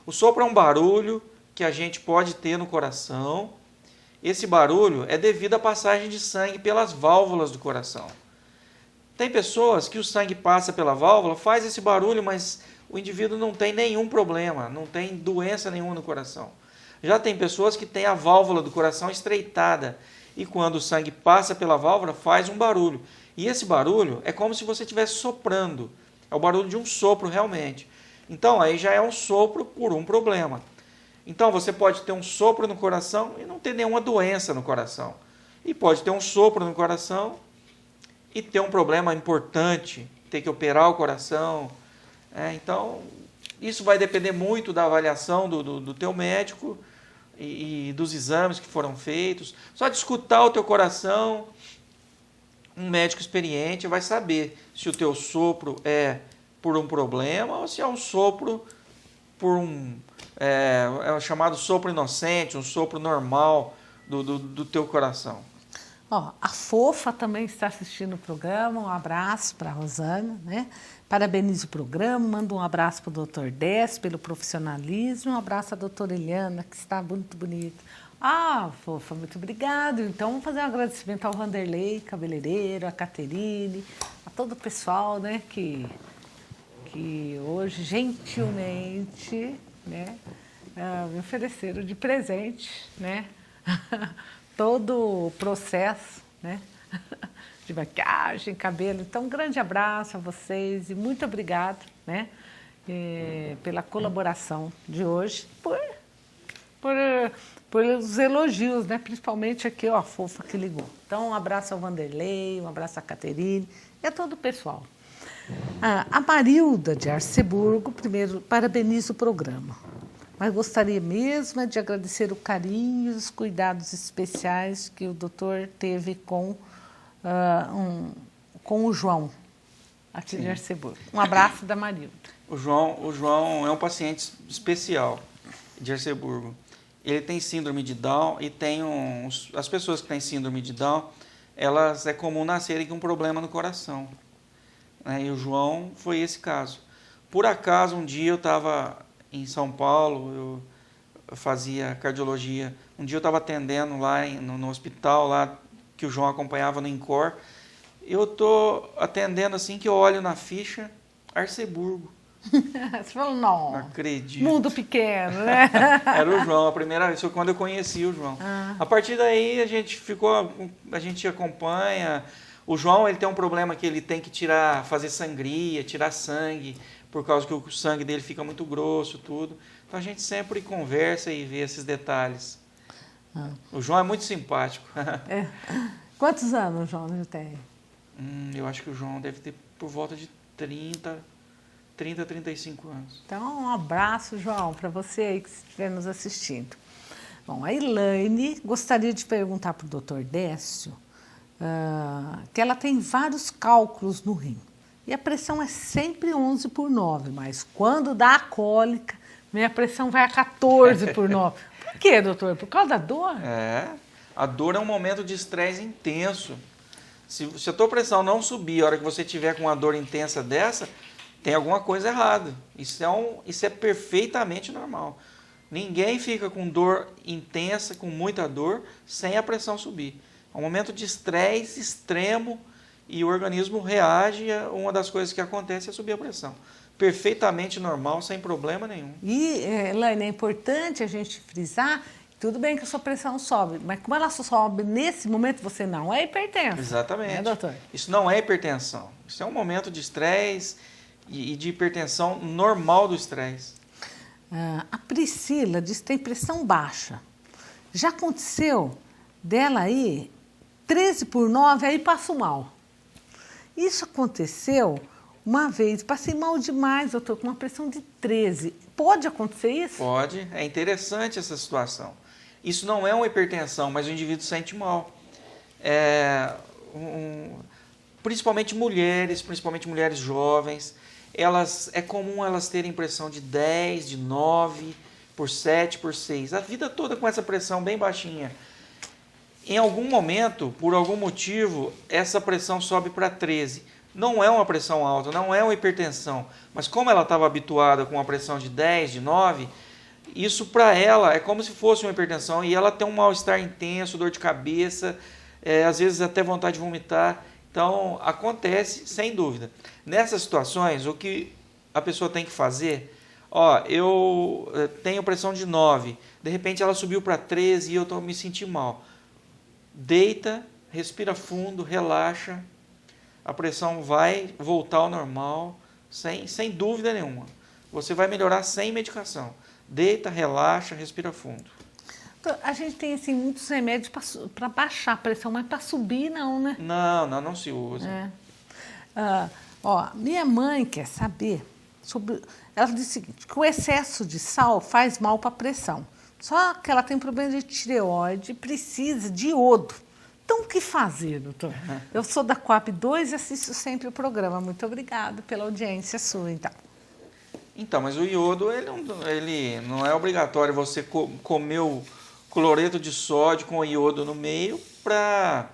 O sopro é um barulho que a gente pode ter no coração. Esse barulho é devido à passagem de sangue pelas válvulas do coração. Tem pessoas que o sangue passa pela válvula, faz esse barulho, mas o indivíduo não tem nenhum problema, não tem doença nenhuma no coração. Já tem pessoas que têm a válvula do coração estreitada e quando o sangue passa pela válvula faz um barulho. E esse barulho é como se você estivesse soprando. É o barulho de um sopro realmente. Então aí já é um sopro por um problema. Então você pode ter um sopro no coração e não ter nenhuma doença no coração. E pode ter um sopro no coração e ter um problema importante, ter que operar o coração. Então isso vai depender muito da avaliação do teu médico e dos exames que foram feitos. Só de escutar o teu coração, um médico experiente vai saber se o teu sopro é por um problema ou se é um sopro por é o chamado sopro inocente, um sopro normal do teu coração. A Fofa também está assistindo o programa, um abraço para a Rosana, né? Parabenizo o programa, mando um abraço para o Dr. Décio pelo profissionalismo, um abraço à doutora Eliana, que está muito bonita. Fofa, muito obrigado. Então, vamos fazer um agradecimento ao Vanderlei, cabeleireiro, a Caterine, a todo o pessoal, né, que hoje, gentilmente, né, me ofereceram de presente, né, todo o processo, né, de maquiagem, cabelo. Então, um grande abraço a vocês e muito obrigado, né, pela colaboração de hoje, pelos elogios, né, principalmente aqui, a Fofa que ligou. Então, um abraço ao Vanderlei, um abraço à Caterine e a todo o pessoal. A Marilda de Arceburgo, primeiro, parabeniza o programa, mas gostaria mesmo de agradecer o carinho e os cuidados especiais que o doutor teve com o João, aqui de Arceburgo. Um abraço da Marilda. O João é um paciente especial de Arceburgo. Ele tem síndrome de Down e as pessoas que têm síndrome de Down, é comum nascerem com um problema no coração. E o João foi esse caso. Por acaso, um dia eu estava em São Paulo, eu fazia cardiologia. Um dia eu estava atendendo lá no hospital lá que o João acompanhava no INCOR. Eu estou atendendo assim que eu olho na ficha Arceburgo. Você falou, não. Não acredito. Mundo pequeno, né? Era o João, a primeira vez foi quando eu conheci o João. A partir daí a gente acompanha. O João, ele tem um problema que ele tem que fazer sangria, tirar sangue, por causa que o sangue dele fica muito grosso, tudo. Então a gente sempre conversa e vê esses detalhes. O João é muito simpático. É. Quantos anos o João já tem? Eu acho que o João deve ter por volta de 30, 35 anos. Então, um abraço, João, para você aí que estiver nos assistindo. Bom, a Elaine gostaria de perguntar para o Dr. Décio que ela tem vários cálculos no rim. E a pressão é sempre 11/9, mas quando dá a cólica, minha pressão vai a 14/9. Por quê, doutor? Por causa da dor? A dor é um momento de estresse intenso. Se a tua pressão não subir a hora que você tiver com uma dor intensa dessa, tem alguma coisa errada. Isso é perfeitamente normal. Ninguém fica com dor intensa, com muita dor, sem a pressão subir. É um momento de estresse extremo e o organismo reage. Uma das coisas que acontece é subir a pressão. Perfeitamente normal, sem problema nenhum. E, Elaine, é importante a gente frisar, tudo bem que a sua pressão sobe, mas como ela só sobe nesse momento, você não é hipertenso. Exatamente. Né, doutor? Isso não é hipertensão. Isso é um momento de estresse e de hipertensão normal do estresse. A Priscila diz que tem pressão baixa. Já aconteceu dela aí 13/9, aí passo mal. Isso aconteceu uma vez, passei mal demais, doutor, com uma pressão de 13. Pode acontecer isso? Pode, é interessante essa situação. Isso não é uma hipertensão, mas o indivíduo sente mal. Principalmente mulheres jovens, é comum elas terem pressão de 10, de 9, por 7, por 6. A vida toda com essa pressão bem baixinha. Em algum momento, por algum motivo, essa pressão sobe para 13. Não é uma pressão alta, não é uma hipertensão. Mas como ela estava habituada com uma pressão de 10, de 9, isso para ela é como se fosse uma hipertensão. E ela tem um mal-estar intenso, dor de cabeça, às vezes até vontade de vomitar. Então, acontece, sem dúvida. Nessas situações, o que a pessoa tem que fazer... eu tenho pressão de 9, de repente ela subiu para 13 e eu estou me sentindo mal. Deita, respira fundo, relaxa, a pressão vai voltar ao normal, sem dúvida nenhuma. Você vai melhorar sem medicação. Deita, relaxa, respira fundo. A gente tem assim, muitos remédios para baixar a pressão, mas para subir não, né? Não se usa. Minha mãe quer saber sobre... Ela disse o seguinte, que o excesso de sal faz mal para a pressão. Só que ela tem problema de tireoide e precisa de iodo. Então, o que fazer, doutor? Eu sou da Coab 2 e assisto sempre o programa. Muito obrigada pela audiência sua, então. Então, mas o iodo, ele não é obrigatório você comer o cloreto de sódio com iodo no meio para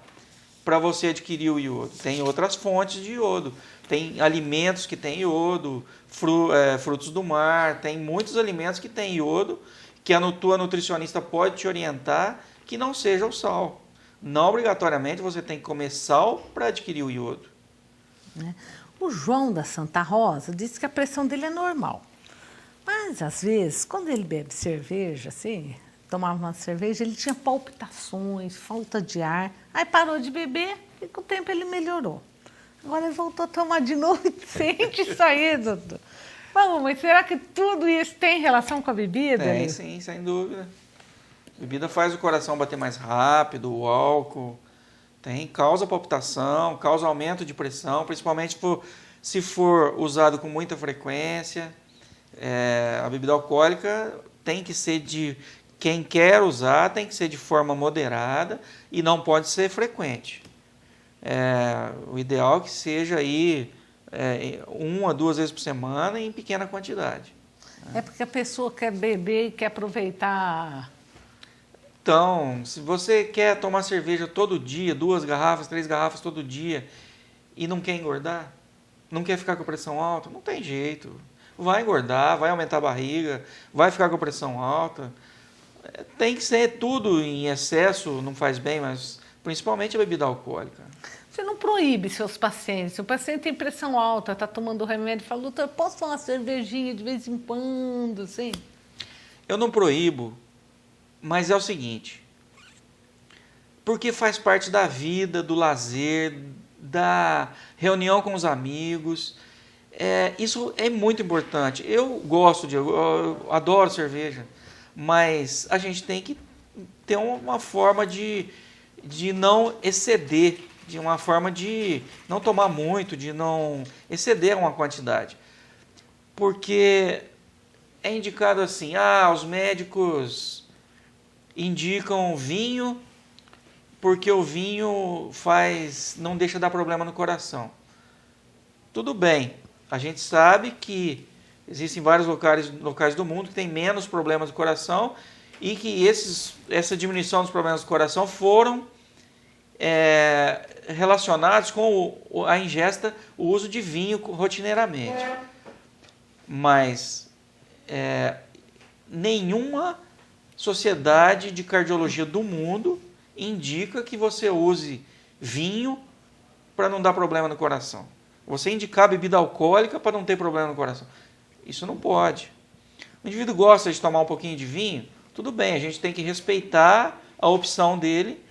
você adquirir o iodo. Tem outras fontes de iodo. Tem alimentos que têm iodo, frutos do mar, tem muitos alimentos que têm iodo, que a tua nutricionista pode te orientar que não seja o sal. Não obrigatoriamente você tem que comer sal para adquirir o iodo. O João da Santa Rosa disse que a pressão dele é normal. Mas, às vezes, quando ele bebe cerveja, assim, tomava uma cerveja, ele tinha palpitações, falta de ar. Aí parou de beber e com o tempo ele melhorou. Agora ele voltou a tomar de novo e sente isso aí, doutor. Mas será que tudo isso tem relação com a bebida? Tem, sim, sem dúvida. A bebida faz o coração bater mais rápido, o álcool causa palpitação, causa aumento de pressão, principalmente se for usado com muita frequência. A bebida alcoólica tem que ser quem quer usar tem que ser de forma moderada e não pode ser frequente. O ideal é que seja aí 1 a 2 vezes por semana em pequena quantidade. É porque a pessoa quer beber e quer aproveitar. Então, se você quer tomar cerveja todo dia, 2 garrafas, 3 garrafas todo dia, e não quer engordar, não quer ficar com a pressão alta, não tem jeito. Vai engordar, vai aumentar a barriga, vai ficar com a pressão alta. Tem que ser tudo em excesso, não faz bem, mas principalmente a bebida alcoólica. Você não proíbe seus pacientes. Se o paciente tem pressão alta, está tomando remédio, fala, doutor, posso tomar uma cervejinha de vez em quando, assim? Eu não proíbo, mas é o seguinte, porque faz parte da vida, do lazer, da reunião com os amigos. Isso é muito importante. Eu adoro cerveja, mas a gente tem que ter uma forma de não exceder, de uma forma de não tomar muito, de não exceder uma quantidade. Porque é indicado assim, os médicos indicam vinho porque o vinho não deixa dar problema no coração. Tudo bem, a gente sabe que existem vários locais do mundo que tem menos problemas do coração e que essa diminuição dos problemas do coração foram relacionados com a ingesta, o uso de vinho rotineiramente. Mas nenhuma sociedade de cardiologia do mundo indica que você use vinho para não dar problema no coração. Você indicar bebida alcoólica para não ter problema no coração. Isso não pode. O indivíduo gosta de tomar um pouquinho de vinho, tudo bem, a gente tem que respeitar a opção dele,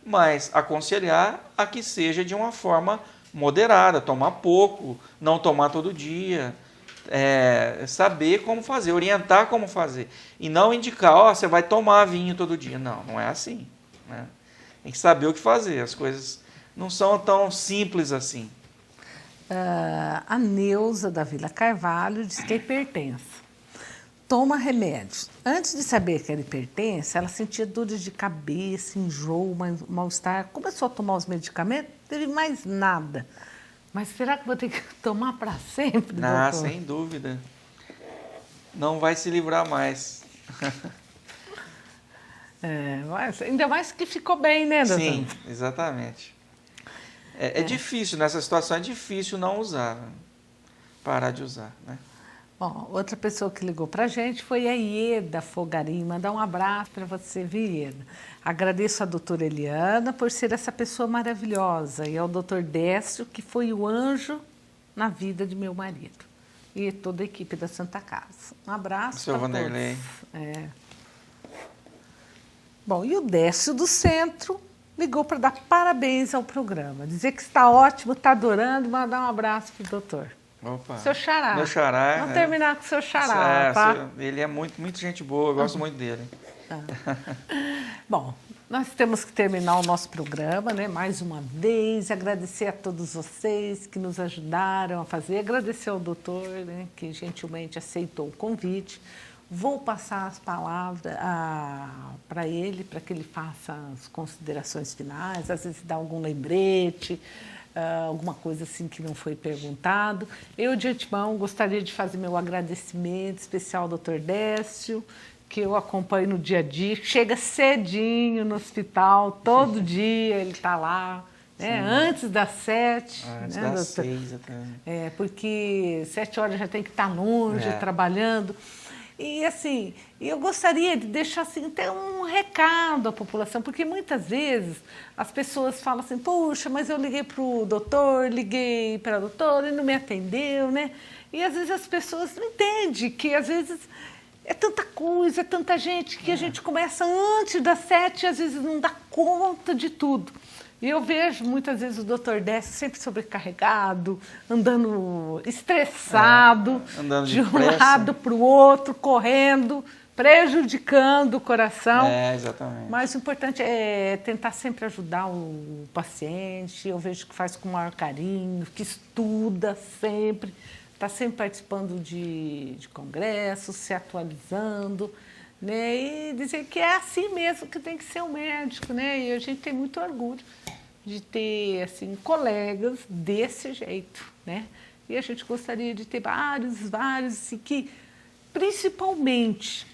mas aconselhar a que seja de uma forma moderada, tomar pouco, não tomar todo dia, saber como fazer, orientar como fazer. E não indicar, você vai tomar vinho todo dia. Não, não é assim. Né? Tem que saber o que fazer, as coisas não são tão simples assim. A Neuza da Vila Carvalho diz que é hipertensa. Toma remédios. Antes de saber que era hipertensa, ela sentia dores de cabeça, enjoo, mal-estar. Começou a tomar os medicamentos, não teve mais nada. Mas será que vou ter que tomar para sempre, doutor? Sem dúvida. Não vai se livrar mais. Mas ainda mais que ficou bem, né, doutor? Sim, exatamente. É difícil, nessa situação é difícil não usar, né? Parar de usar, né? Bom, outra pessoa que ligou para a gente foi a Ieda Fogarim. Mandar um abraço para você, Ieda. Agradeço a doutora Eliana por ser essa pessoa maravilhosa e ao doutor Décio, que foi o anjo na vida de meu marido. E toda a equipe da Santa Casa. Um abraço para todos. Seu Vanderlei. Bom, e o Décio do Centro ligou para dar parabéns ao programa. Dizer que está ótimo, está adorando, mandar um abraço para o doutor. Opa. Seu xará. Meu xará. Vamos terminar com o seu xará, tá? Ele é muito gente boa, eu gosto muito dele. Bom, nós temos que terminar o nosso programa, né? Mais uma vez, agradecer a todos vocês que nos ajudaram a fazer, agradecer ao doutor, né, que gentilmente aceitou o convite. Vou passar as palavras para ele, para que ele faça as considerações finais, às vezes dá algum lembrete, alguma coisa assim que não foi perguntado. Eu, de antemão, gostaria de fazer meu agradecimento especial ao Dr. Décio, que eu acompanho no dia a dia, chega cedinho no hospital, todo dia ele está lá, né? Antes das 7. Antes né, das doutor? 6 até. Porque 7 horas já tem que estar longe, trabalhando. E assim, eu gostaria de deixar assim, até um recado à população, porque muitas vezes as pessoas falam assim, puxa, mas eu liguei para o doutor, liguei para a doutora e não me atendeu, né? E às vezes as pessoas não entendem que às vezes é tanta coisa, é tanta gente, que a gente começa antes das 7 e às vezes não dá conta de tudo. E eu vejo muitas vezes o doutor Décio sempre sobrecarregado, andando estressado, andando de um lado para o outro, correndo, prejudicando o coração. Exatamente. Mas o importante é tentar sempre ajudar o paciente. Eu vejo que faz com o maior carinho, que estuda sempre, está sempre participando de congressos, se atualizando. Né, e dizer que é assim mesmo que tem que ser um médico, né? E a gente tem muito orgulho de ter assim colegas desse jeito, né? E a gente gostaria de ter vários, e que principalmente,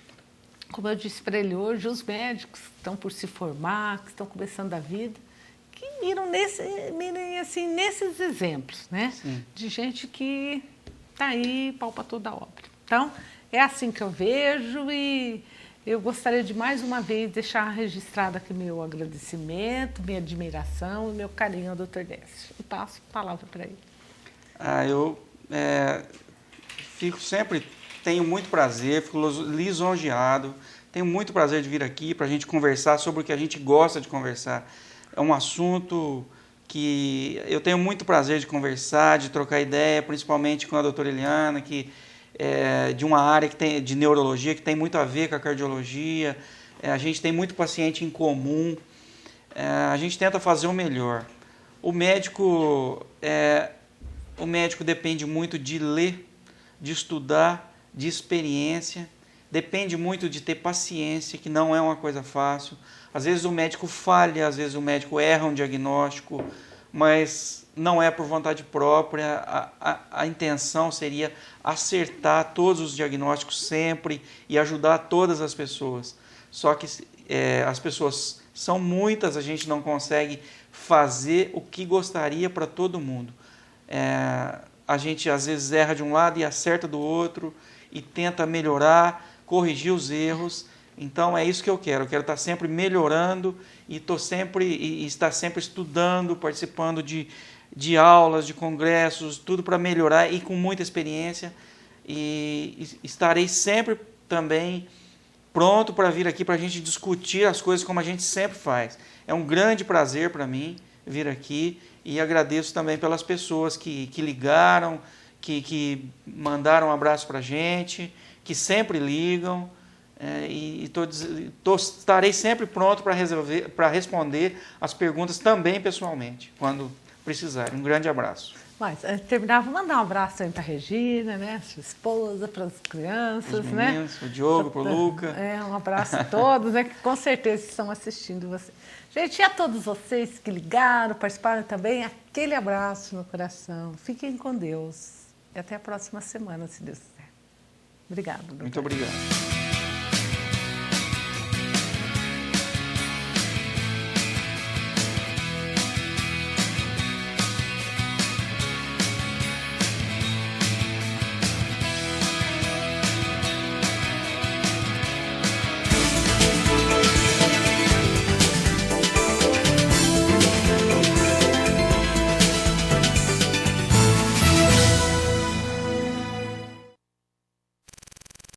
como eu disse para ele hoje, os médicos que estão por se formar, que estão começando a vida, que mirem assim nesses exemplos, né? Sim. De gente que está aí, pau para toda a obra. Então, é assim que eu vejo e Eu gostaria de mais uma vez deixar registrado aqui meu agradecimento, minha admiração e meu carinho ao Dr. Décio. E passo a palavra para ele. Eu tenho muito prazer, fico lisonjeado, tenho muito prazer de vir aqui para a gente conversar sobre o que a gente gosta de conversar. É um assunto que eu tenho muito prazer de conversar, de trocar ideia, principalmente com a doutora Eliana, que de uma área de neurologia que tem muito a ver com a cardiologia. A gente tem muito paciente em comum. A gente tenta fazer o melhor. O médico depende muito de ler, de estudar, de experiência. Depende muito de ter paciência, que não é uma coisa fácil. Às vezes o médico falha, às vezes o médico erra um diagnóstico, mas não é por vontade própria. A intenção seria acertar todos os diagnósticos sempre e ajudar todas as pessoas. Só que as pessoas são muitas, a gente não consegue fazer o que gostaria para todo mundo. A gente às vezes erra de um lado e acerta do outro e tenta melhorar, corrigir os erros. Então é isso que eu quero estar sempre melhorando e estar sempre estudando, participando de aulas, de congressos, tudo para melhorar e com muita experiência. E estarei sempre também pronto para vir aqui para a gente discutir as coisas como a gente sempre faz. É um grande prazer para mim vir aqui e agradeço também pelas pessoas que ligaram, que mandaram um abraço para a gente, que sempre ligam. Estarei sempre pronto para responder as perguntas também pessoalmente, quando precisarem. Um grande abraço. Mas, antes de terminar, vou mandar um abraço para a Regina, né, sua esposa, para as crianças, os meninos, o Diogo, para o Luca. Um abraço a todos, né, que com certeza estão assistindo você. Gente, e a todos vocês que ligaram, participaram também, aquele abraço no coração. Fiquem com Deus. E até a próxima semana, se Deus quiser. Obrigada. Muito obrigado.